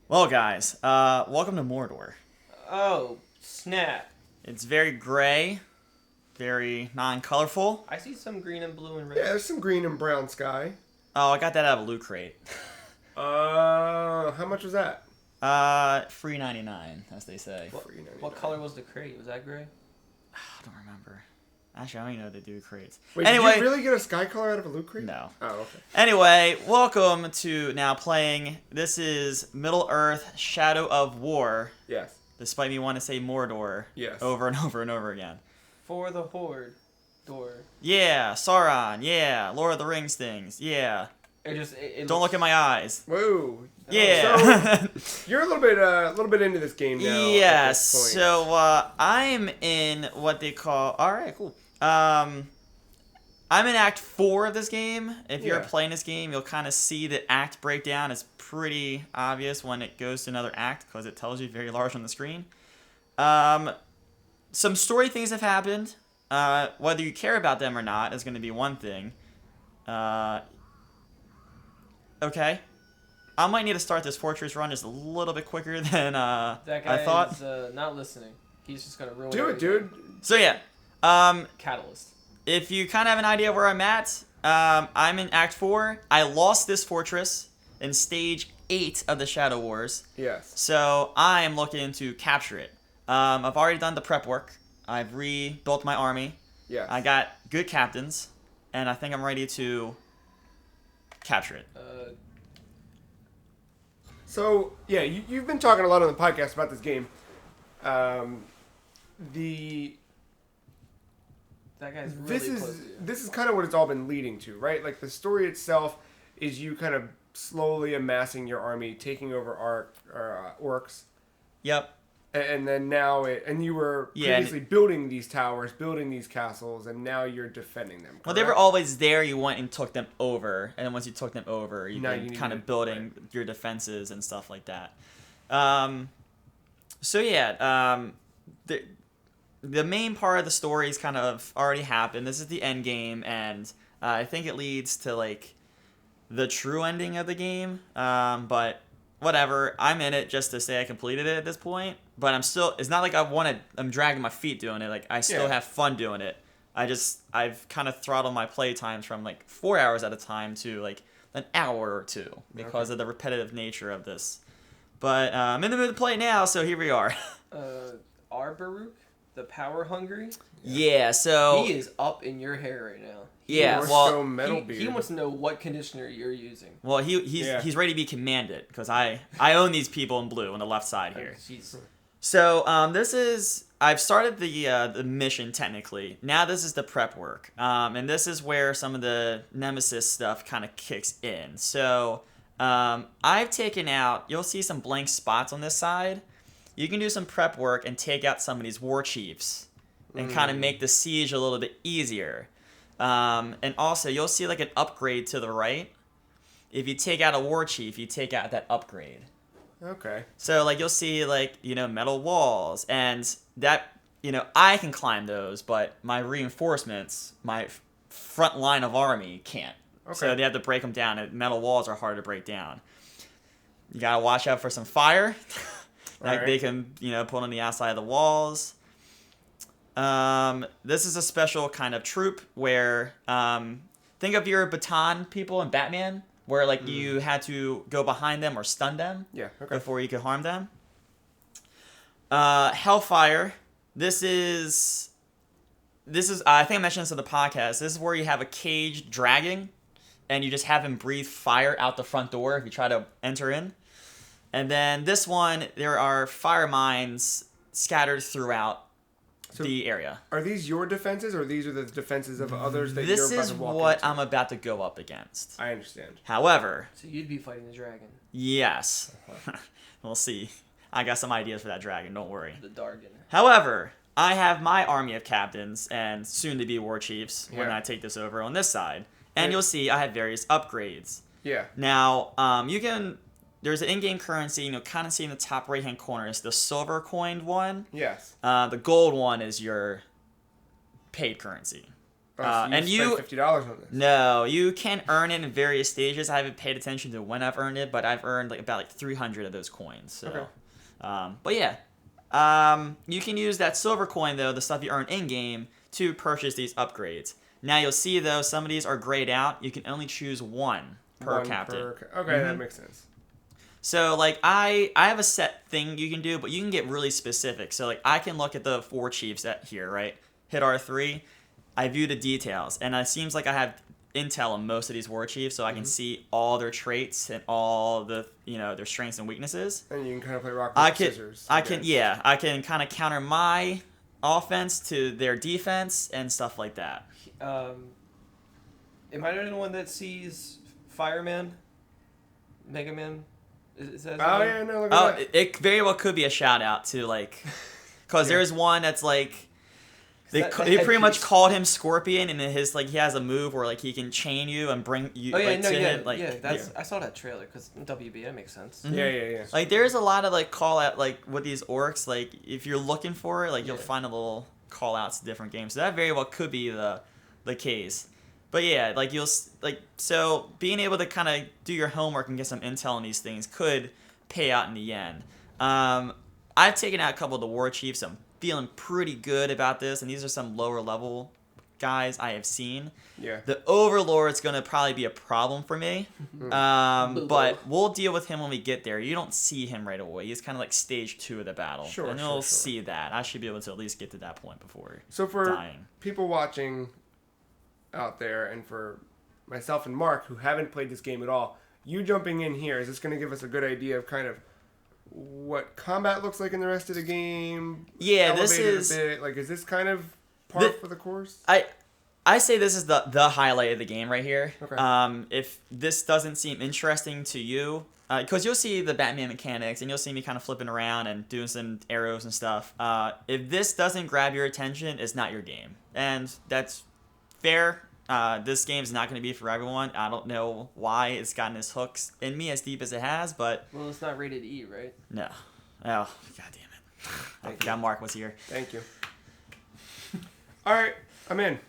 Well, guys, welcome to Mordor. Oh, snap. It's very gray, very non-colorful. I see some green and blue and red. Yeah, there's some green and brown sky. Oh, I got that out of a loot crate. How much was that? Free 99, as they say. What, $3.99. what color was the crate? Was that gray? I don't remember. Actually, I don't even know they do crates. Wait, Anyway, did you really get a sky color out of a loot crate? no. Oh, okay. Anyway, welcome to now playing. This is Middle Earth: Shadow of War. Yes. Despite me wanting to say Mordor Yes. over and over and over again. For the Horde door. Yeah, Sauron. Yeah, Lord of the Rings things. Yeah. It Don't look at my eyes. Whoa. Yeah. You're a little bit into this game now. Yeah, at this point. so I'm in what they call. All right, cool. I'm in Act 4 of this game. If you're Yeah. playing this game, you'll kind of see the act breakdown is pretty obvious when it goes to another act because it tells you very large on the screen. Some story things have happened. Whether you care about them or not is going to be one thing. Okay. I might need to start this fortress run just a little bit quicker than That guy I thought. is not listening. He's just gonna ruin Do it, everything. dude. So yeah, Catalyst. if you kind of have an idea where I'm at, I'm in Act 4. I lost this fortress in Stage 8 of the Shadow Wars, Yes. so I am looking to capture it. I've already done the prep work. I've rebuilt my army. Yes. I got good captains, and I think I'm ready to capture it. So yeah, you've been talking a lot on the podcast about this game. The That guy's really this close is to you. this is kind of what it's all been leading to, right? Like the story itself is you kind of slowly amassing your army, taking over orcs, Yep. and then now and you were Yeah, and- previously building these towers, building these castles, and now you're defending them. Well, they were correct? always there. You went and took them over, and then once you took them over, you Now can you need kind to- of building your defenses and stuff like that. So yeah, the main part of the story is kind of already happened. This is the end game, and I think it leads to like the true ending of the game. But whatever, I'm in it just to say I completed it at this point. But I'm still. It's not like I'm dragging my feet doing it. Like I still Yeah. have fun doing it. I've kind of throttled my play times from like 4 hours at a time to like an hour or two because of the repetitive nature of this. But I'm in the mood to play now, so here we are. Arbaruk, the power hungry. Yeah, so He is up in your hair right now. yeah, More well, so metal He beard. wants to know what conditioner you're using. he's he's ready to be commanded because I own these people in blue on the left side here. Jeez. So this is I've started the mission technically. Now this is the prep work, and this is where some of the Nemesis stuff kind of kicks in. So I've taken out. You'll see some blank spots on this side. You can do some prep work and take out some of these war chiefs, and kind of make the siege a little bit easier. And also you'll see like an upgrade to the right. If you take out a war chief, you take out that upgrade. Okay. So, like, you'll see, like, metal walls, and that, I can climb those, but my reinforcements, my front line of army can't. So Okay. they have to break them down, and metal walls are hard to break down. You gotta watch out for some fire. Like, they Alright. can, put on the outside of the walls. This is a special kind of troop where, think of your baton people in Batman, where, like, you had to go behind them or stun them Yeah. Okay. before you could harm them. Hellfire. This is I think I mentioned this in the podcast. This is where you have a caged dragon, and you just have him breathe fire out the front door if you try to enter in. And then this one, there are fire mines scattered throughout So- the area. Are these your defenses, or these are the defenses of others that This you're about is to walk what into? I'm about to go up against. I understand. However, So you'd be fighting the dragon, yes, we'll see. I got some ideas for that dragon. Don't worry. the Dargan. However, I have my army of captains and soon-to-be war chiefs when Yeah. I take this over on this side. And Yeah. you'll see I have various upgrades. Yeah. Now, there's an in-game currency, kind of see in the top right-hand corner. It's the silver coined one. Yes. The gold one is your paid currency. So and you spent $50 on this. no, you can earn it in various stages. I haven't paid attention to when I've earned it, but I've earned about 300 of those coins. So, Okay. but yeah, you can use that silver coin though, the stuff you earn in game, to purchase these upgrades. Now you'll see though, some of these are grayed out. You can only choose one per captain. Okay, that makes sense. So like I have a set thing you can do, but you can get really specific. So like I can look at the 4 chiefs that here, right? Hit R3. I view the details, and it seems like I have intel on most of these war chiefs, so I can see all their traits and all the their strengths and weaknesses. And you can kind of play rock paper scissors. I can kind of counter my offense to their defense and stuff like that. Am I the one that sees Fireman? Mega Man? Is that his Oh name? yeah, no, look at that. It very well could be a shout out to like, because there's one that's like. They pretty much called him Scorpion, and his he has a move where like he can chain you and bring you to him. Like I saw that trailer because WB, that makes sense. Mhm. Yeah. Like there's a lot of like call out like with these orcs. Like if you're looking for it, like you'll Yeah. find a little call outs to different games. So that very well could be the case. But yeah, like so being able to kind of do your homework and get some intel on these things could pay out in the end. I've taken out a couple of the war chiefs. I'm feeling pretty good about this, and these are some lower level guys I have seen. Yeah. The Overlord's gonna probably be a problem for me, but we'll deal with him when we get there. You don't see him right away. He's kind of like stage 2 of the battle, and you'll see that. I should be able to at least get to that point before dying. People watching out there, and for myself and Mark who haven't played this game at all, you jumping in here, is this going to give us a good idea of kind of what combat looks like in the rest of the game? Yeah, this is a bit? Like, is this kind of par for the course? I say this is the highlight of the game right here. Okay. If this doesn't seem interesting to you, because you'll see the Batman mechanics and you'll see me kind of flipping around and doing some arrows and stuff. If this doesn't grab your attention, it's not your game, and that's fair. This game's not going to be for everyone. I don't know why it's gotten its hooks in me as deep as it has, but Well, it's not rated E, right? no. Oh, god damn it! I forgot Mark was here. Thank you. All right, I'm in.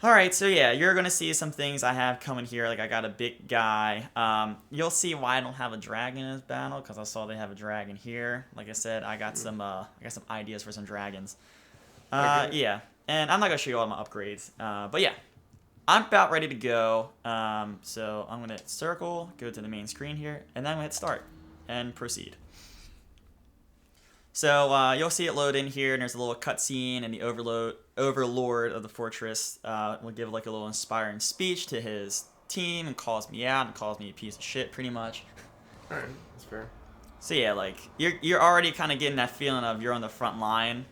All right, so yeah, you're gonna see some things I have coming here. Like I got a big guy. You'll see why I don't have a dragon in this battle, because I saw they have a dragon here. Like I said, I got some ideas for some dragons. Okay. Yeah, and I'm not gonna show you all my upgrades. But yeah, I'm about ready to go. So I'm gonna hit circle, go to the main screen here, and then I'm gonna hit start and proceed. So you'll see it load in here, and there's a little cutscene, and the overlord of the fortress will give like a little inspiring speech to his team and calls me out and calls me a piece of shit, pretty much. All right, that's fair. So yeah, like you're already kind of getting that feeling of you're on the front line.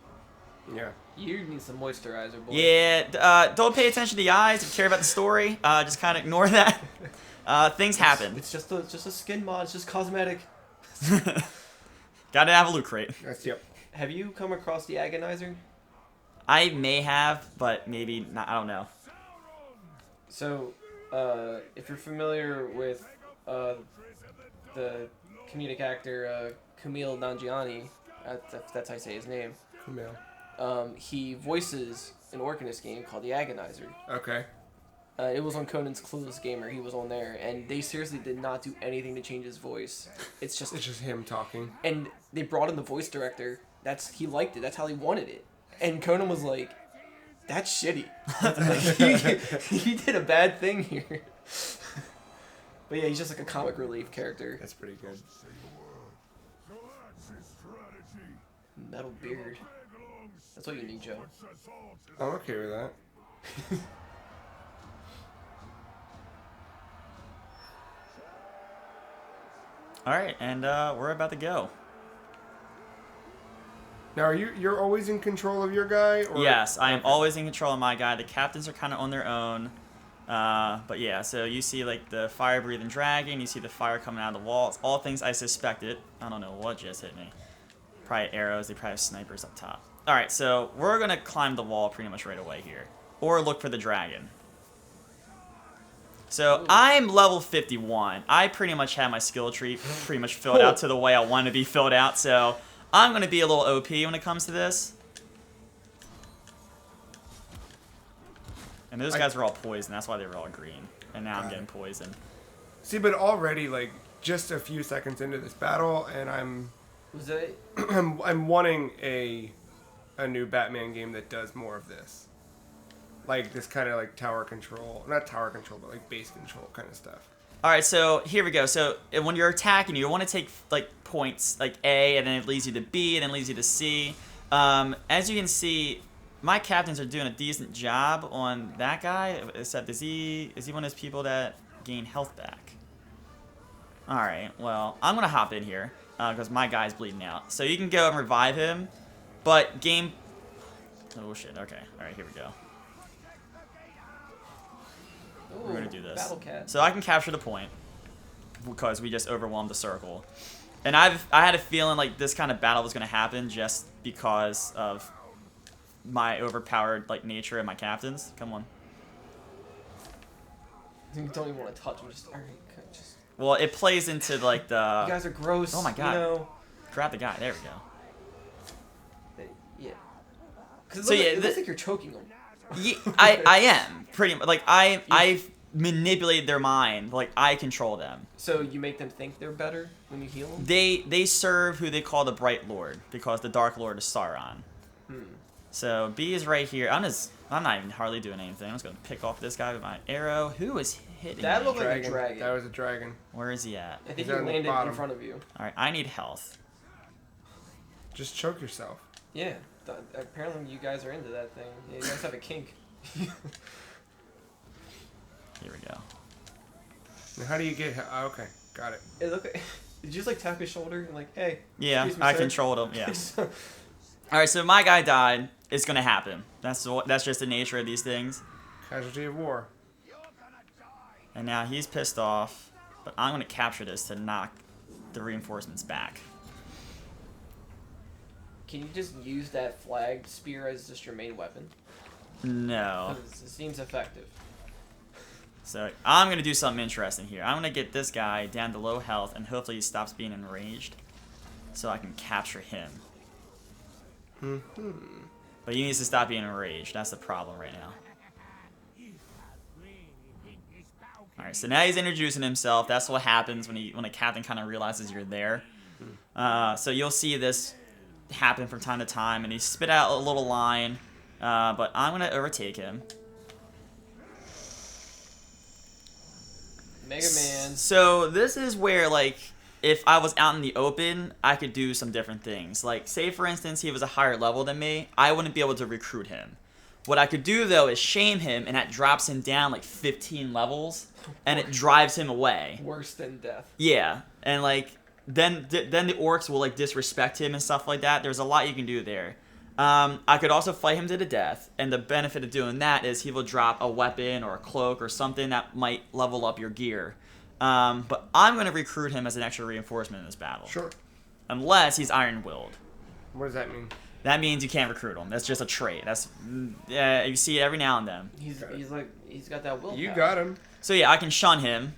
Yeah. You need some moisturizer, boy. Yeah, don't pay attention to the eyes. If you care about the story, just kind of ignore that. Things happen. It's just a skin mod. It's just cosmetic. Gotta have a loot crate. Yep. Have you come across the Agonizer? I may have, but maybe not. I don't know. So, if you're familiar with the comedic actor Kumail Nanjiani, that's how I say his name. Kumail. He voices an orc in this game called the Agonizer. Okay. It was on Conan's Clueless Gamer. He was on there, and they seriously did not do anything to change his voice. It's just him talking. And they brought in the voice director. He liked it. That's how he wanted it. And Conan was like, "That's shitty. he did a bad thing here." But yeah, he's just like a comic relief character. That's pretty good. Metal beard. That's what you need, Joe. I'm okay with that. All right, and we're about to go. Now, you're always in control of your guy? Or? Yes, I am always in control of my guy. The captains are kind of on their own. But yeah, so you see like the fire-breathing dragon. You see the fire coming out of the wall. It's all things I suspected. I don't know what just hit me. Probably arrows. They probably have snipers up top. All right, so we're going to climb the wall pretty much right away here. Or look for the dragon. So I'm level 51. I pretty much have my skill tree pretty much filled out to the way I want to be filled out. So I'm going to be a little OP when it comes to this. And those guys were all poisoned. That's why they were all green. And now I'm getting poisoned. See, but already, like, just a few seconds into this battle, and Was that? I'm wanting a new Batman game that does more of this. Like, this kind of, like, tower control. Not tower control, but, like, base control kind of stuff. All right, so here we go. So when you're attacking, you want to take like points like A, and then it leads you to B, and then leads you to C. As you can see, my captains are doing a decent job on that guy. Except is he one of those people that gain health back? All right, well I'm gonna hop in here because my guy's bleeding out. So you can go and revive him, but game. Oh shit. Okay. All right, here we go. We're gonna do this. Battle cat. So I can capture the point because we just overwhelmed the circle, and I had a feeling like this kind of battle was gonna happen just because of my overpowered like nature and my captains. Come on. You don't even want to touch him. Just alright, just. Well, it plays into like the. You guys are gross. Oh my God. You know. Grab the guy. There we go. Yeah. Cause So, it yeah, looks like you're choking them. Yeah, I am pretty much like I've manipulated their mind. Like I control them. So you make them think they're better when you heal them. They serve who they call the Bright Lord because the Dark Lord is Sauron. So B is right here. I'm not even hardly doing anything. I'm just gonna pick off this guy with my arrow. Who is hitting That me? looked like a dragon. That was a dragon. Where is he at? I think He's he on the landed in bottom. front of you. All right, I need health. Just choke yourself. Yeah. Apparently you guys are into that thing. Yeah, you guys have a kink. Here we go. Now, how do you get? Oh, okay, got it. It looked like, did you just like tap his shoulder and like, hey? Yeah, excuse me, I sir? controlled him. Yeah. All right, so my guy died. It's gonna happen. That's just the nature of these things. Casualty of war. And now he's pissed off, but I'm gonna capture this to knock the reinforcements back. Can you just use that flagged spear as just your main weapon? No. 'Cause it seems effective. So I'm gonna do something interesting here. I'm gonna get this guy down to low health, and hopefully he stops being enraged, so I can capture him. But he needs to stop being enraged. That's the problem right now. All right, so now he's introducing himself. That's what happens when a captain kind of realizes you're there. So you'll see this happen from time to time, and he spit out a little line. But I'm gonna overtake him. Mega Man. So this is where, like, if I was out in the open, I could do some different things. Like, say for instance, he was a higher level than me, I wouldn't be able to recruit him. What I could do though is shame him, and that drops him down like 15 levels, and it drives him away. Worse than death. Yeah, and like then the orcs will like disrespect him and stuff like that. There's a lot you can do there. I could also fight him to the death, and the benefit of doing that is he will drop a weapon or a cloak or something that might level up your gear. But I'm going to recruit him as an extra reinforcement in this battle. Sure. Unless he's iron-willed. What does that mean? That means you can't recruit him. That's just a trait. You see it every now and then. He's got that will. You got him. So yeah, I can shun him,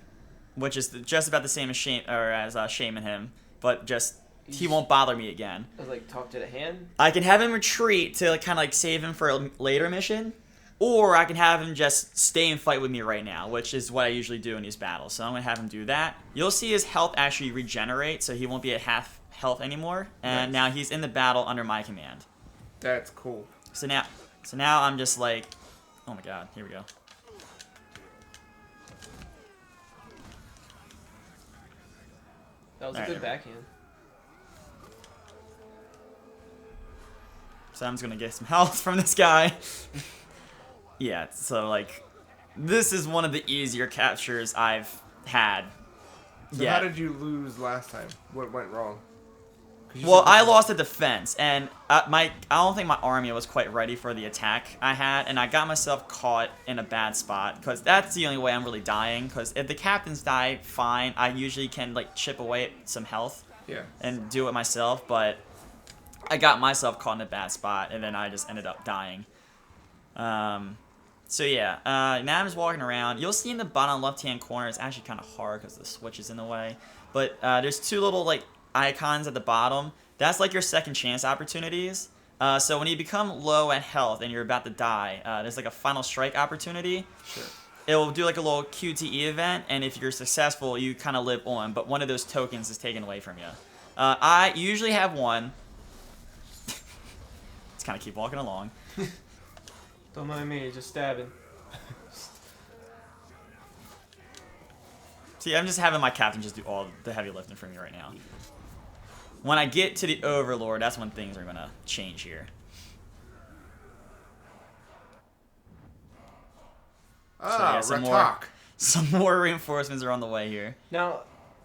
which is just about the same as shaming him, but just he won't bother me again. I was like, talk to the hand. I can have him retreat to kind of like save him for a later mission, or I can have him just stay and fight with me right now, which is what I usually do in these battles. So I'm gonna have him do that. You'll see his health actually regenerate, so he won't be at half health anymore, and Nice. now he's in the battle under my command. That's cool. So now I'm just like, oh my god, here we go. That was a Alright. good backhand. So I'm just gonna get some health from this guy. Yeah, so like, this is one of the easier captures I've had. So how did you lose last time? What went wrong? 'Cause you Well, said I this- lost the defense, and I don't think my army was quite ready for the attack I had, and I got myself caught in a bad spot, because that's the only way I'm really dying, because if the captains die, fine, I usually can like chip away at some health Yeah. and do it myself, but I got myself caught in a bad spot, and then I just ended up dying. So yeah, now I'm just walking around. You'll see in the bottom left-hand corner, it's actually kind of hard because the switch is in the way, but there's two little like icons at the bottom. That's like your second chance opportunities. So when you become low at health and you're about to die, there's like a final strike opportunity. Sure. It will do like a little QTE event, and if you're successful, you kind of live on, but one of those tokens is taken away from you. I usually have one. Let's kind of keep walking along. Don't mind me, just stabbing. See, I'm just having my captain just do all the heavy lifting for me right now. When I get to the Overlord, that's when things are going to change here. Ah, yeah, Ratak. Some more reinforcements are on the way here. Now,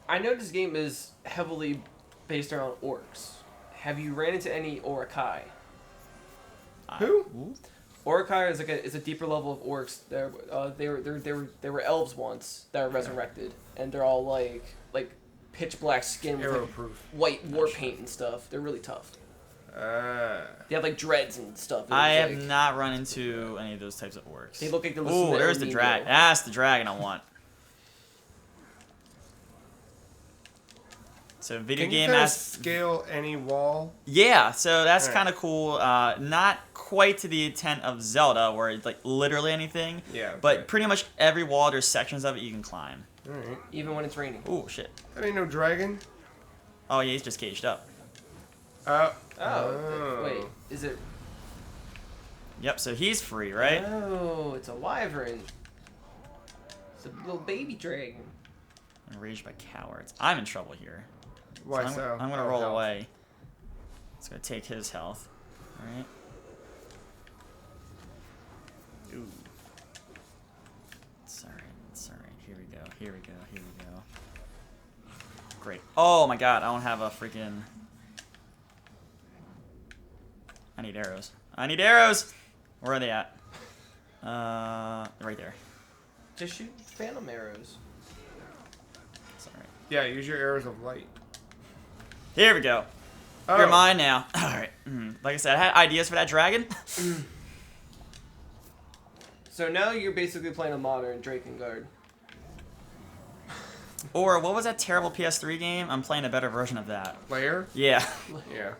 I know this game is heavily based around orcs. Have you ran into any Orokai? Who? Ooh. Orokai is a deeper level of orcs. They were elves once that were resurrected, and they're all like pitch black skin with like, Arrow-proof. white war paint and stuff. They're really tough. They have like dreads and stuff. I It's, have like, not run into any of those types of orcs. They look like they're listening Ooh, to there's the El dragon. Nino. That's the dragon I want. So video Can you game kinda has scale any wall? yeah. So that's Alright. kind of cool. Not quite to the intent of Zelda, where it's like literally anything. Yeah. But okay. pretty much every wall, there's sections of it you can climb. Alright. Even when it's raining. Ooh, shit. That ain't no dragon. Oh yeah, he's just caged up. Oh, wait, is it? Yep. So he's free, right? Oh, it's a wyvern. It's a little baby dragon. Enraged by cowards. I'm in trouble here. Why I'm, so? I'm gonna Oh, roll health. away. It's gonna take his health. Alright. Ooh. It's alright. It's alright. Here we go. Here we go. Here we go. Great. Oh my god, I don't have a freaking. I need arrows. I need arrows! Where are they at? Right there. Just shoot phantom arrows. It's alright. Yeah, use your arrows of light. Here we go. Oh. You're mine now. Alright. Like I said, I had ideas for that dragon. So now you're basically playing a modern Drakengard. Or what was that terrible PS3 game? I'm playing a better version of that. Layer? Yeah. Yeah.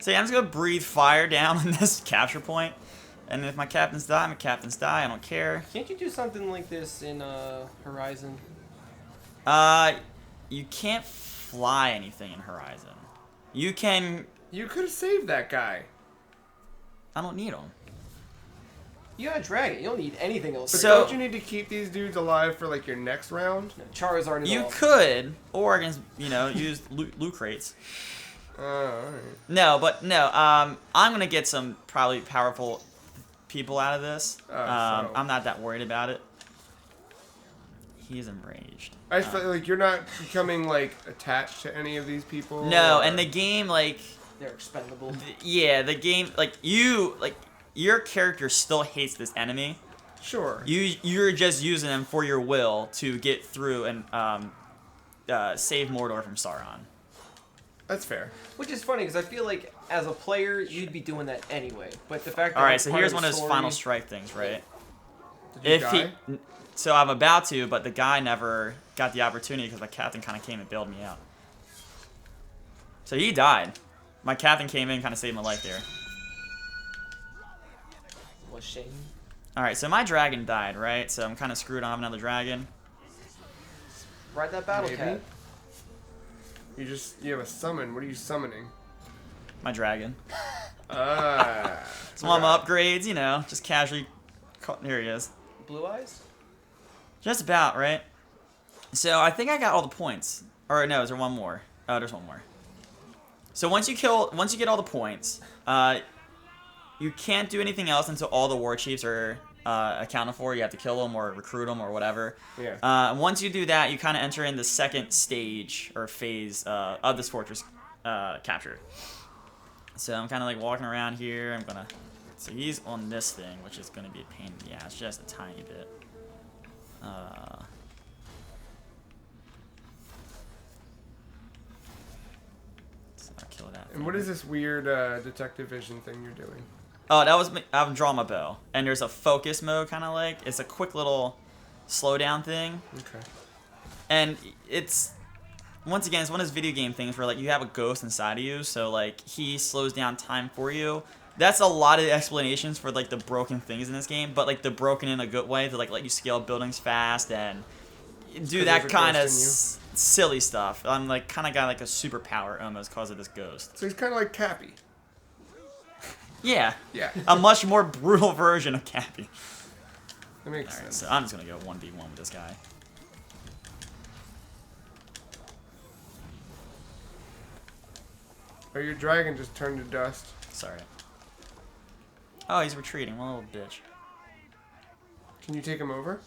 So I'm just gonna breathe fire down on this capture point, and if my captains die, my captains die. I don't care. Can't you do something like this in Horizon? You can't fly anything in Horizon. You can. You could have saved that guy. I don't need them. You got a dragon. You don't need anything else. But So- don't you need to keep these dudes alive for like your next round? No, Charizard is You all. could, or against use loot crates. Alright. No, but no. I'm gonna get some probably powerful people out of this. So- I'm not that worried about it. He's enraged. I just feel like you're not becoming like attached to any of these people. No, or- and the game like. They're expendable. Yeah, the game your character still hates this enemy. Sure. You're just using them for your will to get through and save Mordor from Sauron. That's fair. Which is funny because I feel like as a player you'd be doing that anyway. But the fact that All right, it's so part here's of one the of those story- final strike things, right? Did you die? So I'm about to, but the guy never got the opportunity because my captain kind of came and bailed me out. So he died. My captain came in and kind of saved my life there. What a shame. All right, so my dragon died, right? So I'm kind of screwed. I don't have another dragon. Ride that battle Maybe. cat. You have a summon. What are you summoning? My dragon. Ah. Some of my upgrades, just casually. Here he is. Blue eyes? Just about, right? So I think I got all the points. Or no, is there one more? Oh, there's one more. So once you get all the points, you can't do anything else until all the war chiefs are accounted for. You have to kill them or recruit them or whatever. Yeah. Once you do that, you kind of enter in the second stage or phase of this fortress capture. So I'm kind of like walking around here. So he's on this thing, which is going to be a pain in the ass, just a tiny bit. So I'll kill that. And what is this weird detective vision thing you're doing? Oh, that was me. I'm drawing my bow, and there's a focus mode, kind of like it's a quick little slowdown thing, Okay. and it's once again, it's one of those video game things where like you have a ghost inside of you, so like he slows down time for you. That's a lot of explanations for like the broken things in this game, but like the broken in a good way to like let you scale buildings fast and do that kind of silly stuff. I'm like kind of got like a superpower almost because of this ghost. So he's kind of like Cappy. Yeah. Yeah. A much more brutal version of Cappy. That makes Alright, sense. so I'm just gonna go 1v1 with this guy. Oh, your dragon just turned to dust. Sorry. Oh, he's retreating. What a little bitch. Can you take him over?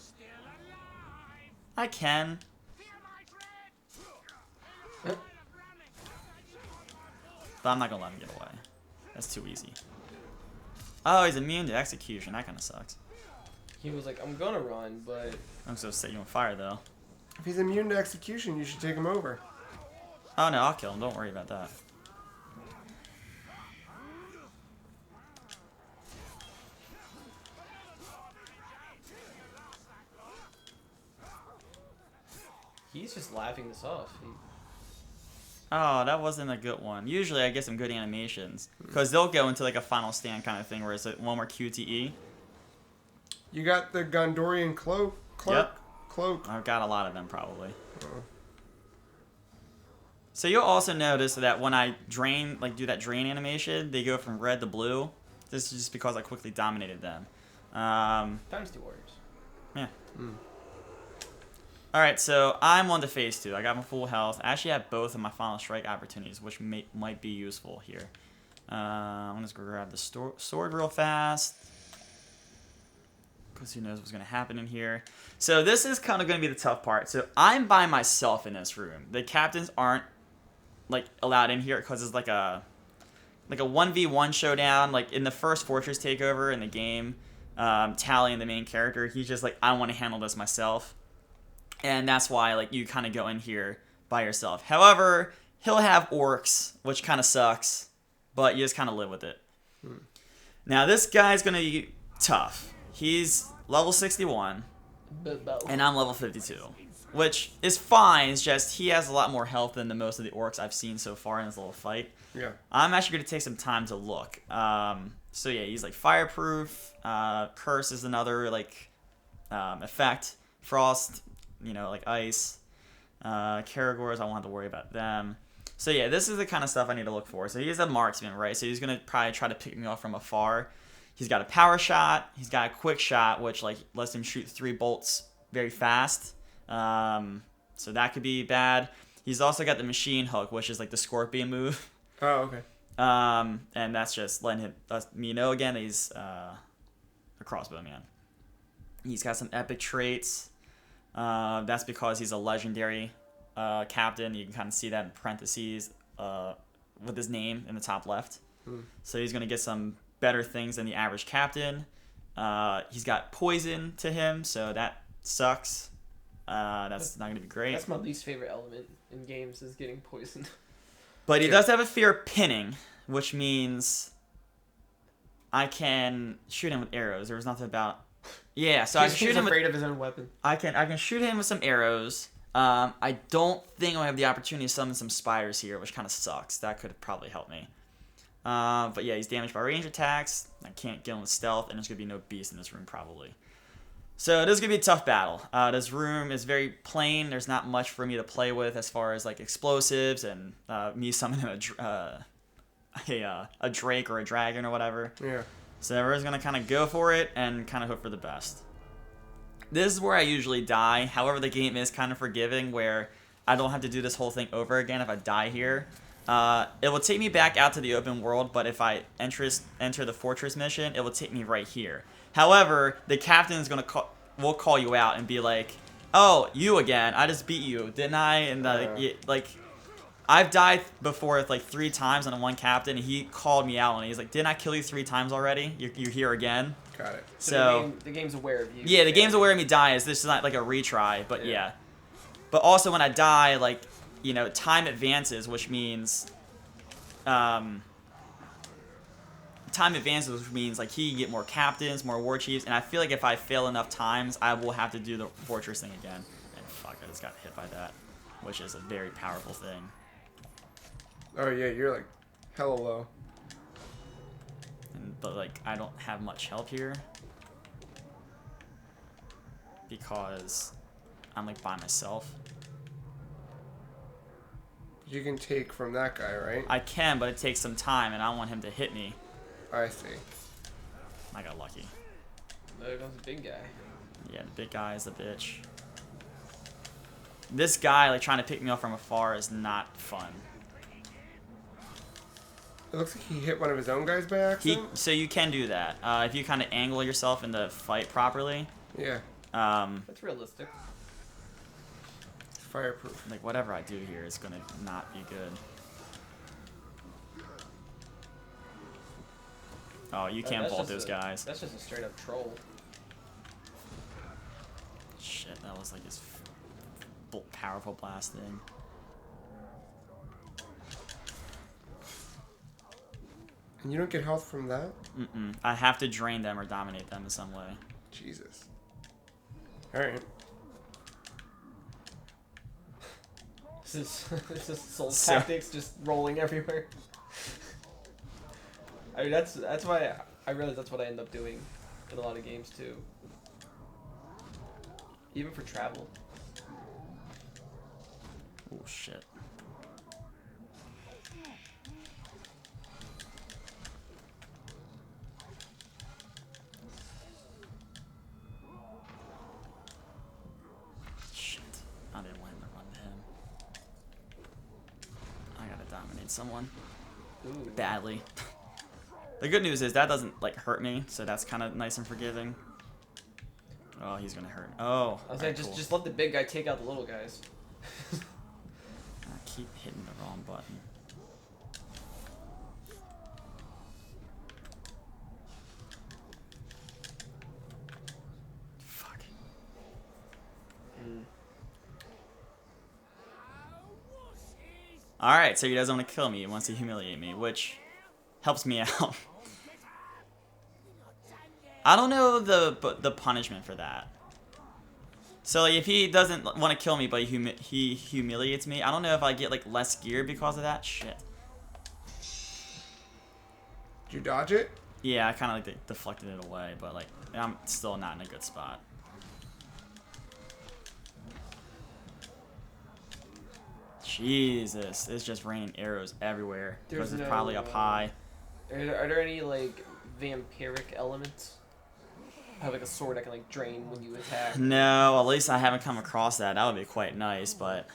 I can. But I'm not gonna let him get away. That's too easy. Oh, he's immune to execution. That kind of sucks. He was like, I'm gonna run, but I'm just gonna set you on fire, though. If he's immune to execution, you should take him over. Oh, no, I'll kill him. Don't worry about that. he's just laughing this off. Oh, that wasn't a good one. Usually I get some good animations. Because they'll go into like a final stand kind of thing where it's like one more QTE. You got the Gondorian cloak. Yep. Cloak. I've got a lot of them probably. Oh. So you'll also notice that when I drain, like do that drain animation, they go from red to blue. This is just because I quickly dominated them. Times 2 warriors. Yeah. Mm. Alright, so I'm on to phase 2. I got my full health. I actually have both of my final strike opportunities, which might be useful here. I'm just going to grab the sword real fast. Because who knows what's going to happen in here. So this is kind of going to be the tough part. So I'm by myself in this room. The captains aren't like allowed in here because it's like a 1v1 showdown. Like in the first Fortress takeover in the game, Tally, the main character, he's just like, I want to handle this myself. And that's why like you kind of go in here by yourself. However, he'll have orcs, which kind of sucks, but you just kind of live with it. Now this guy's going to be tough. He's level 61, and I'm level 52, which is fine. It's just he has a lot more health than most of the orcs I've seen so far in this little fight. Yeah. I'm actually going to take some time to look. So yeah, he's like fireproof. Curse is another like effect. Frost, like ice. Caragors, I won't have to worry about them. So yeah, this is the kind of stuff I need to look for. So he's a marksman, right? So he's going to probably try to pick me off from afar. He's got a power shot. He's got a quick shot, which like lets him shoot 3 bolts very fast. So that could be bad. He's also got the machine hook, which is like the scorpion move. Oh, okay. And that's just letting me know again that he's a crossbow man. He's got some epic traits. That's because he's a legendary captain. You can kind of see that in parentheses with his name in the top left. So he's going to get some better things than the average captain. He's got poison to him, so that sucks. That's not going to be great. That's my least favorite element in games is getting poisoned. But he does have a fear of pinning, which means I can shoot him with arrows. There was nothing about... Yeah, so I can shoot him afraid of his own weapon. I can shoot him with some arrows. I don't think I have the opportunity to summon some spiders here, which kind of sucks. That could probably help me. But yeah, he's damaged by range attacks. I can't get him with stealth, and there's going to be no beast in this room probably. So this is going to be a tough battle. This room is very plain. There's not much for me to play with as far as like explosives and me summoning a drake or a dragon or whatever. Yeah. So everyone's going to kind of go for it and kind of hope for the best. This is where I usually die. However, the game is kind of forgiving where I don't have to do this whole thing over again if I die here. It will take me back out to the open world, but if I enter the fortress mission, it will take me right here. However, the captain is will call you out and be like, "Oh, you again? I just beat you, didn't I?" And I've died before with like 3 times on one captain, and he called me out, and he's like, "Didn't I kill you 3 times already? You're here again." Got it. So the game's aware of you. Yeah, the game's aware of me dying. This is not like a retry, but yeah. But also when I die, like, time advances, which means like he can get more captains, more war chiefs, and I feel like if I fail enough times, I will have to do the fortress thing again. And fuck, I just got hit by that. which is a very powerful thing. Oh yeah, you're like hella low. But like I don't have much help here because I'm like by myself. You can take from that guy, right? I can, but it takes some time, and I don't want him to hit me. I see. I got lucky. There comes the big guy. Yeah, the big guy is a bitch. This guy like trying to pick me up from afar is not fun. It looks like he hit one of his own guys by accident. So you can do that if you kind of angle yourself in the fight properly. Yeah. That's realistic. It's fireproof. Like whatever I do here is gonna not be good. Oh, you can't That's vault just those guys. That's just a straight up troll. Shit, that was like this powerful blast thing. And you don't get health from that? Mm-mm. I have to drain them or dominate them in some way. Jesus. Alright. This is soul So- tactics just rolling everywhere. I mean that's why I realize that's what I end up doing in a lot of games too. Even for travel. Oh shit. Shit. I didn't want him to run to him. I gotta dominate someone Ooh. badly. The good news is that doesn't like hurt me, so that's kind of nice and forgiving. Oh, he's gonna hurt. Oh, I was saying alright, cool. just let the big guy take out the little guys. I keep hitting the wrong button. Fuck. Alright, so he doesn't want to kill me. He wants to humiliate me, which helps me out. I don't know the punishment for that. So like, if he doesn't want to kill me, but he humiliates me, I don't know if I get like less gear because of that. Shit. Did you dodge it? Yeah, I kind of like deflected it away, but like I'm still not in a good spot. Jesus, it's just raining arrows everywhere because There's it's probably up no, high. Are there any like vampiric elements? I have like a sword that can like drain when you attack. No, at least I haven't come across that. That would be quite nice, but...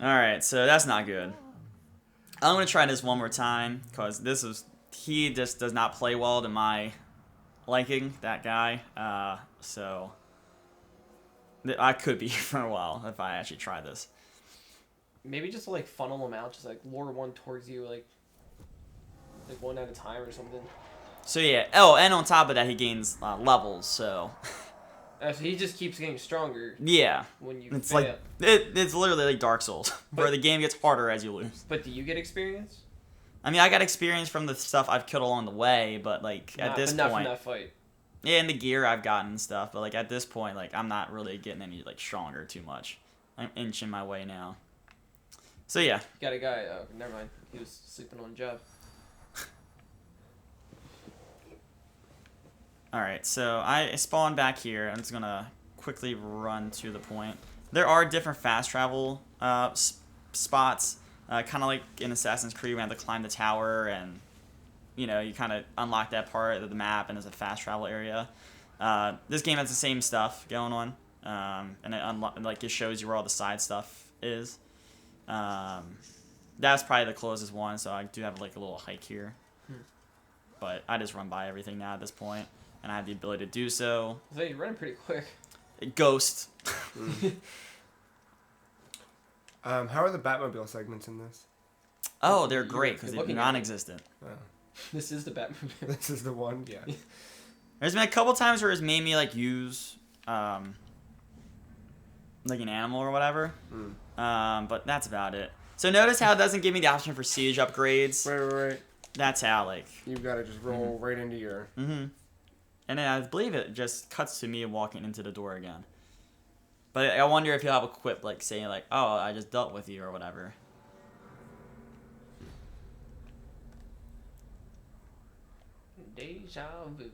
Alright, so that's not good. I'm going to try this one more time, because he just does not play well to my liking, that guy. So I could be here for a while if I actually try this. Maybe just like funnel them out, just like lure one towards you, like one at a time or something. So yeah, oh, and on top of that, he gains levels, so... So he just keeps getting stronger Yeah. when you It's fail. like, it's literally like Dark Souls, where the game gets harder as you lose. But do you get experience? I mean, I got experience from the stuff I've killed along the way, but like at this not point, from that fight. yeah, and the gear I've gotten and stuff, but like at this point, like I'm not really getting any like stronger too much. I'm inching my way now. So yeah, You got a guy. Never mind. He was sleeping on the job. all right. So I spawned back here. I'm just gonna quickly run to the point. There are different fast travel spots, kind of like in Assassin's Creed, we have to climb the tower and you know, you kind of unlock that part of the map and there's a fast travel area. This game has the same stuff going on, and it shows you where all the side stuff is. That's probably the closest one, so I do have like a little hike here. But I just run by everything now at this point, and I have the ability to do so. So you're running pretty quick. Ghost. How are the Batmobile segments in this? Oh, they're You're great because they're looking at it. non-existent. This is the Batman. This is the one? Yeah. There's been a couple times where it's made me like use like an animal or whatever. But that's about it. So notice how it doesn't give me the option for siege upgrades. Right. That's how like. You've got to just roll right into your... And then I believe it just cuts to me walking into the door again. But I wonder if he'll have a quip like saying like, "Oh, I just dealt with you" or whatever. Deja vu.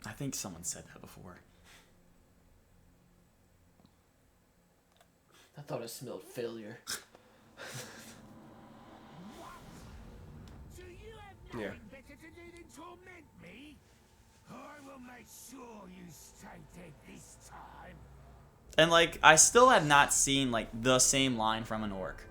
I think someone said that before. I thought it smelled failure. Do you have Yeah. nothing better to do than torment me? I will make sure you stay dead this time. And like, I still have not seen like the same line from an orc.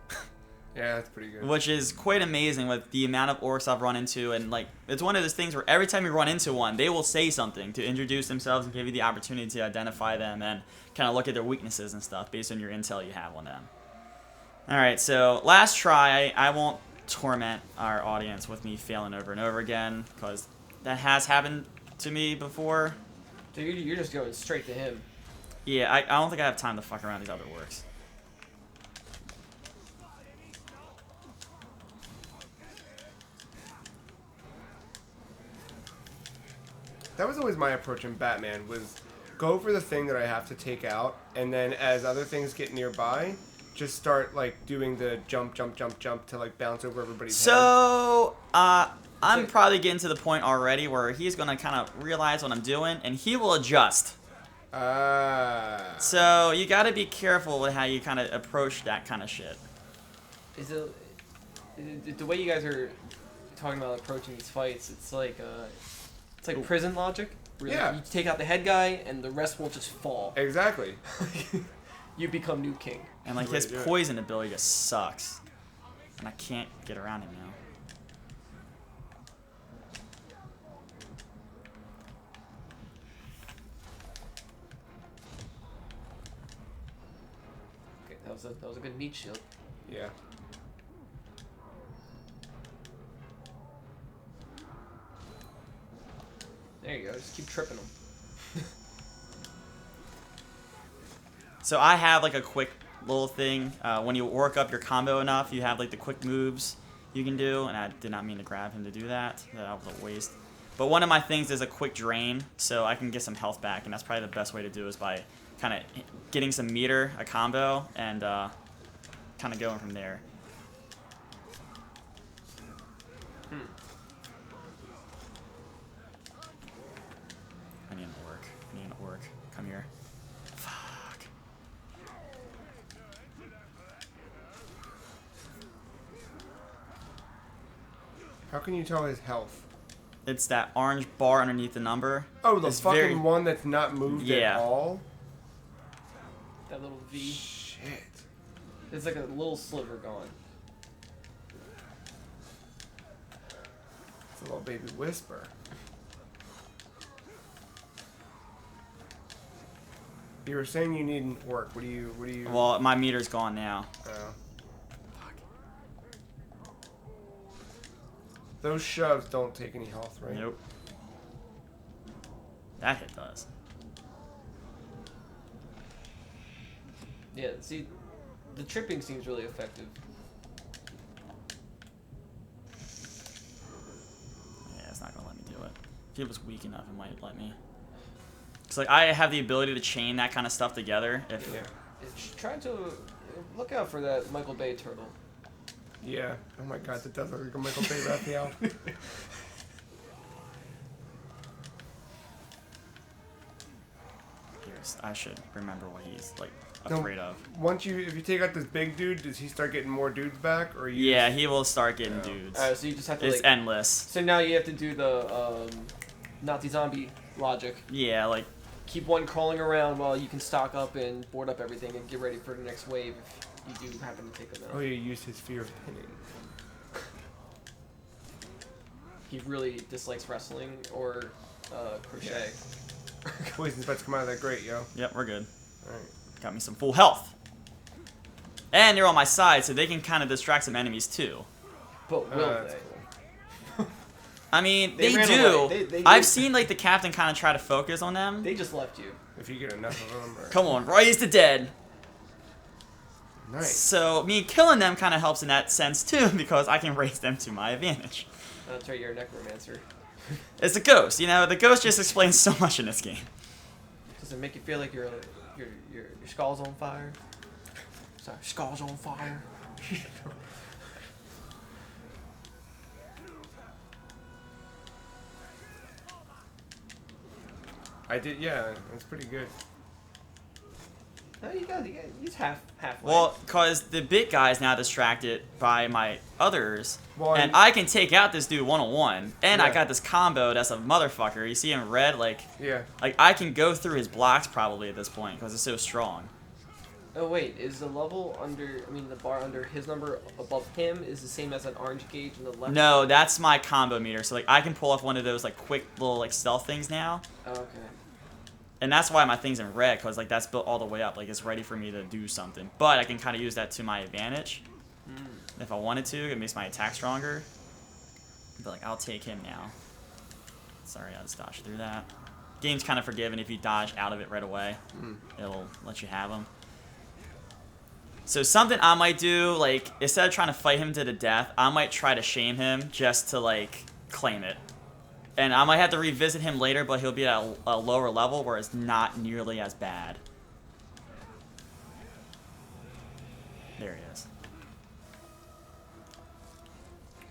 Yeah, that's pretty good. Which is quite amazing with the amount of orcs I've run into, and like it's one of those things where every time you run into one, they will say something to introduce themselves and give you the opportunity to identify them and kind of look at their weaknesses and stuff based on your intel you have on them. All right, so last try. I won't torment our audience with me failing over and over again because that has happened to me before. So you're just going straight to him. Yeah, I don't think I have time to fuck around these other orcs. That was always my approach in Batman, was go for the thing that I have to take out, and then as other things get nearby, just start like doing the jump to like bounce over everybody's head. So, I'm probably getting to the point already where he's gonna kind of realize what I'm doing, and he will adjust. Ah. So you gotta be careful with how you kind of approach that kind of shit. Is it the way you guys are talking about approaching these fights? It's like prison logic. Where Yeah. You take out the head guy, and the rest will just fall. Exactly. You become new king. And like Way his to do it. poison ability just sucks, and I can't get around him now. Okay, that was a good meat shield. Yeah. There you go. Just keep tripping them. So I have like a quick little thing. When you work up your combo enough, you have like the quick moves you can do, and I did not mean to grab him to do that. That was a waste. But one of my things is a quick drain, so I can get some health back, and that's probably the best way to do is by kind of getting some meter, a combo, and kind of going from there. I need an orc. I need an orc. Come here. Fuck. How can you tell his health? It's that orange bar underneath the number. Oh, the It's fucking very- one that's not moved Yeah. at all? That little V. Shit. It's like a little sliver gone. It's a little baby whisper. You were saying you need an orc. What do you Well, my meter's gone now. Those shoves don't take any health, right? Nope. That hit does. Yeah, see, the tripping seems really effective. Yeah, it's not gonna let me do it. If it was weak enough, it might let me. Cause like I have the ability to chain that kind of stuff together. If Yeah. Try to look out for that Michael Bay turtle. Yeah. Oh my god, that does look like a Michael Bay Raphael. I should remember what he's like No. afraid of. Once if you take out this big dude, does he start getting more dudes back, or you? Yeah, he will start getting dudes. Alright, so you just have to It's like. endless. So now you have to do the Nazi zombie logic. Yeah, like Keep one crawling around while you can stock up and board up everything and get ready for the next wave if you do happen to take them out. Oh, you used his fear of pinning. He really dislikes wrestling or crochet. Poison's about to come out of that grate, yo. yep, we're good. Alright. Got me some full health. And they're on my side, so they can kind of distract some enemies too. But will that's they? I mean, They they, ran do. away. They I've did. seen like the captain kind of try to focus on them. They just left you. If you get enough of them. Or... Come on, raise the dead. Nice. So me killing them kind of helps in that sense too, because I can raise them to my advantage. That's right, you're a necromancer. It's a ghost, you know. The ghost just explains so much in this game. Does it make you feel like you're your skull's on fire. Sorry, skull's on fire. I did, yeah, that's pretty good. No, he's halfway. Well, because the big guy's now distracted by my others, Well, and and- I can take out this dude one-on-one, and I Yeah. got this combo that's a motherfucker. You see him red, like Yeah. I can go through his blocks probably at this point because it's so strong. Oh wait, is the level under? I mean, the bar under his number above him is the same as an orange gauge in the left. No, that's my combo meter. So like I can pull off one of those like quick little like stealth things now, Oh, okay. and that's why my thing's in red because like that's built all the way up. Like it's ready for me to do something. But I can kind of use that to my advantage if I wanted to. It makes my attack stronger. But like I'll take him now. Sorry, I just dodged through that. Game's kind of forgiving if you dodge out of it right away. It'll let you have him. So something I might do, like, instead of trying to fight him to the death, I might try to shame him just to, like, claim it. And I might have to revisit him later, but he'll be at a lower level where it's not nearly as bad. There he is.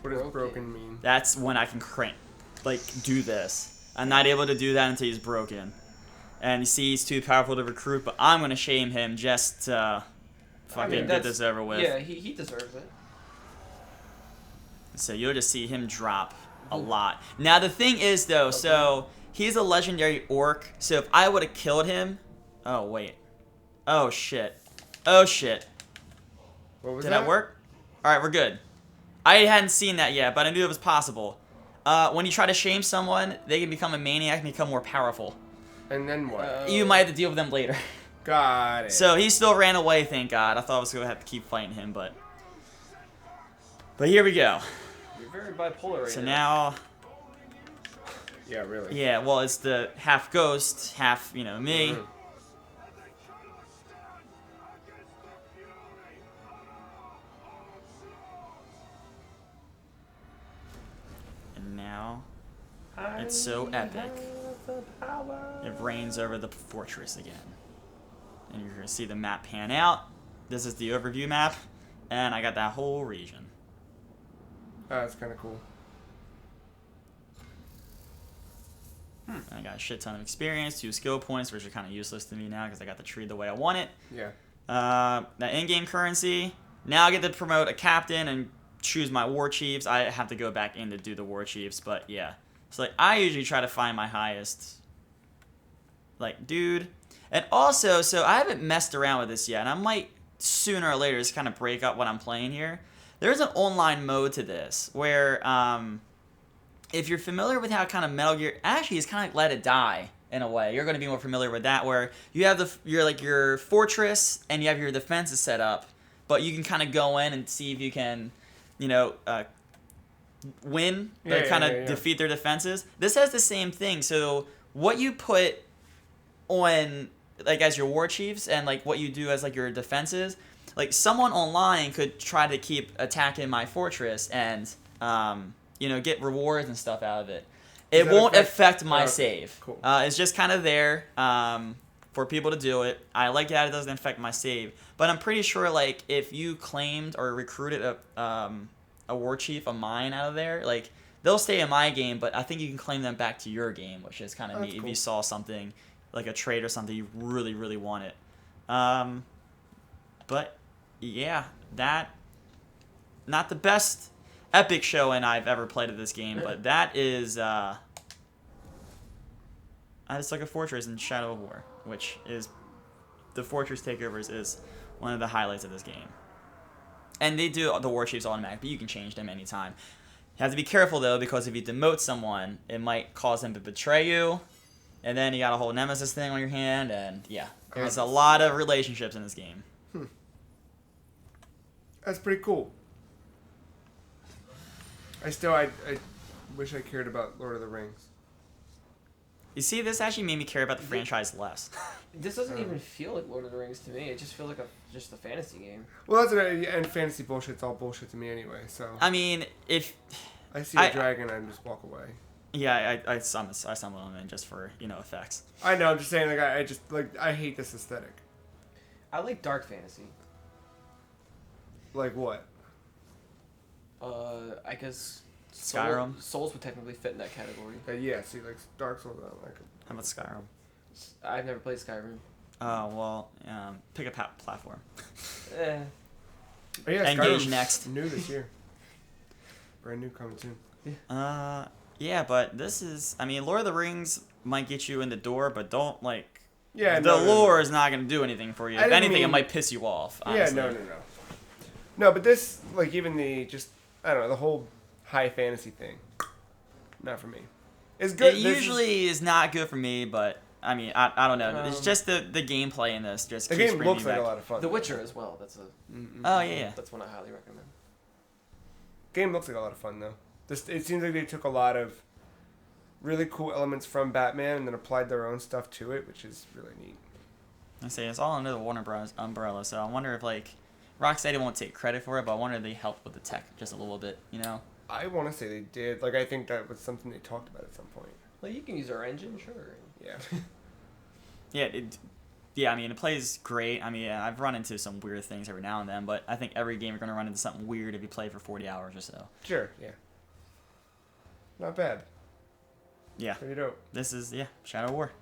What does Broken. broken mean? That's when I can do this. I'm not able to do that until he's broken. And you see, he's too powerful to recruit, but I'm going to shame him just to fucking get this over with. Yeah, he deserves it. So you'll just see him drop a lot. Now the thing is though, so he's a legendary orc. So if I would have killed him, oh wait, oh shit, What was did that work? All right, we're good. I hadn't seen that yet, but I knew it was possible. When you try to shame someone, they can become a maniac and become more powerful. And then what? You might have to deal with them later. Got it. So he still ran away, thank God. I thought I was gonna have to keep fighting him, but here we go. You're very bipolar right So now. now. Yeah, really. Yeah, well, it's the half ghost, half, me. Mhm. And now it's so epic. It rains over the fortress again. And you're going to see the map pan out. This is the overview map, and I got that whole region. Oh, that's kind of cool. And I got a shit ton of experience, 2 skill points, which are kind of useless to me now because I got the tree the way I want it. Yeah. That in-game currency. Now I get to promote a captain and choose my war chiefs. I have to go back in to do the war chiefs, but yeah. So like I usually try to find my highest dude. And also, so I haven't messed around with this yet, and I might sooner or later just kind of break up what I'm playing here. There's an online mode to this where if you're familiar with how kind of Metal Gear actually is kind of Let It Die in a way, you're going to be more familiar with that, where you have your fortress and you have your defenses set up, but you can kind of go in and see if you can, win, defeat their defenses. This has the same thing. So what you put on as your war chiefs and what you do as your defenses, someone online could try to keep attacking my fortress and get rewards and stuff out of it. It won't affect my save. Cool. It's just kind of there for people to do it. I like that it doesn't affect my save, but I'm pretty sure if you claimed or recruited a war chief of mine out of there, they'll stay in my game, but I think you can claim them back to your game, which is kind of neat. Cool. If you saw something like a trade or something you really, really wanted. But yeah, that not the best epic showing I've ever played of this game, but that is I just took a fortress in Shadow of War, which is the fortress takeovers is one of the highlights of this game. And they do the war chiefs automatic, but you can change them anytime. You have to be careful though, because if you demote someone, it might cause them to betray you. And then you got a whole nemesis thing on your hand, and yeah, there's a lot of relationships in this game. That's pretty cool. I wish I cared about Lord of the Rings. You see, this actually made me care about the franchise less. This doesn't even feel like Lord of the Rings to me. It just feels like just a fantasy game. Well, and fantasy bullshit's all bullshit to me anyway. So I mean, if I see a dragon, I just walk away. Yeah, I summon them in just for effects. I know. I'm just saying. Like I just like I hate this aesthetic. I like dark fantasy. Like what? I guess Skyrim? Souls would technically fit in that category. Yeah. See, like Dark Souls. I don't like it. How about Skyrim? I've never played Skyrim. Oh well, pick a platform. Eh. Oh, yeah, Engage Skyrim's next. New this year. Brand new coming soon. Yeah, but this is. I mean, Lord of the Rings might get you in the door, but don't like. Yeah. The lore is not gonna do anything for you. I If didn't anything, it mean- might piss you off. Honestly. Yeah. No. No, but this like even the just I don't know the whole high fantasy thing. Not for me. It's good. It This usually is not good for me, but I mean, I don't know. It's Um, just the gameplay in this just the keeps game bringing looks me like back. a lot of fun. The Witcher as well. That's a. Oh yeah. That's one I highly recommend. Game looks like a lot of fun though. It seems like they took a lot of really cool elements from Batman and then applied their own stuff to it, which is really neat. I say it's all under the Warner Bros. umbrella, so I wonder if like Rocksteady won't take credit for it, but I wonder if they helped with the tech just a little bit, I want to say they did. Like I think that was something they talked about at some point. Well, you can use our engine, sure. Yeah. Yeah, I mean, it plays great. I mean, I've run into some weird things every now and then, but I think every game you're going to run into something weird if you play for 40 hours or so. Sure. Yeah. Not bad. Yeah, Pretty dope. this is, Shadow War.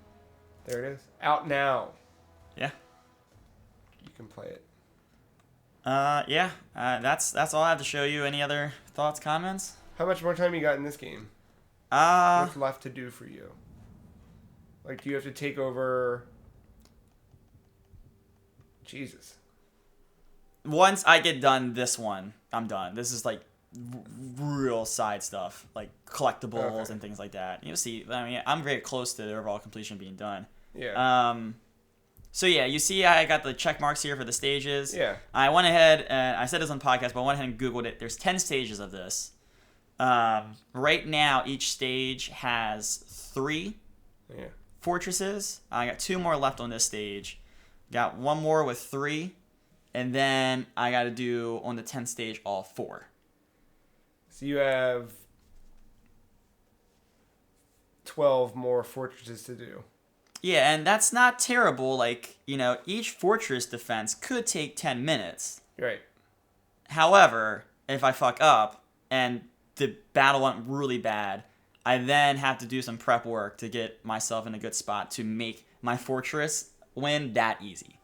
There it is. Out now. Yeah. You can play it. That's all I have to show you. Any other thoughts, comments? How much more time you got in this game? Uh, What's left to do for you? Like, do you have to take over? Jesus. once I get done this one, I'm done. This is like real side stuff, like collectibles Okay. and things like that. You'll see. I mean, I'm very close to the overall completion being done. Yeah. So yeah, you see I got the check marks here for the stages. Yeah. I went ahead and I said this on the podcast, but I went ahead and Googled it. There's 10 stages of this. Right now, each stage has 3 Yeah. fortresses. I got 2 more left on this stage. Got 1 more with 3. And then I got to do on the 10th stage all 4. So you have 12 more fortresses to do. Yeah, and that's not terrible. Like, each fortress defense could take 10 minutes. Right. However, if I fuck up and the battle went really bad, I then have to do some prep work to get myself in a good spot to make my fortress win that easy.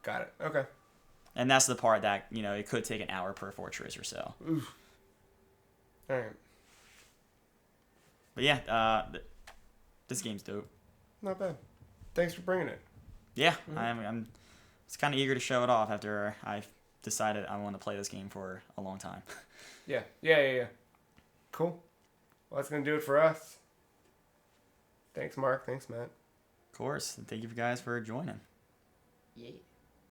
Got it. Okay. And that's the part that, it could take an hour per fortress or so. Oof. All right. But yeah, this game's dope. Not bad. Thanks for bringing it. Yeah, I'm just kind of eager to show it off after I've decided I want to play this game for a long time. Yeah. Yeah. Cool. Well, that's going to do it for us. Thanks, Mark. Thanks, Matt. Of course. And thank you guys for joining. Yeah.